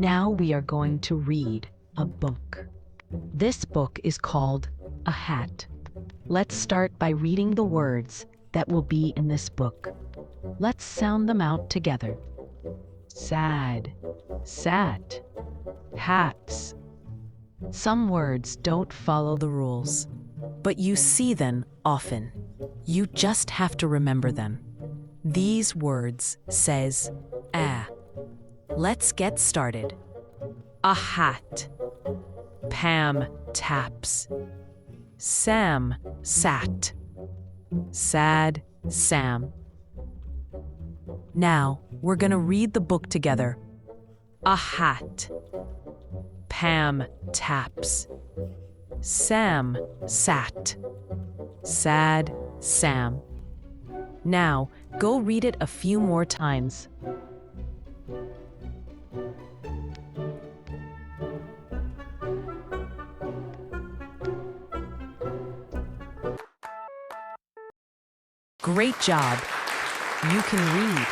Now we are going to read a book. This book is called A Hat. Let's start by reading the words that will be in this book. Let's sound them out together. Sad, sat, hats. Some words don't follow the rules, But you see them often. You just have to remember them. These words says a. Let's get started. A hat. Pam taps. Sam sat. Sad Sam. Now, we're gonna read the book together. A hat. Pam taps. Sam sat. Sad Sam. Now, go read it a few more times. Great job. You can read.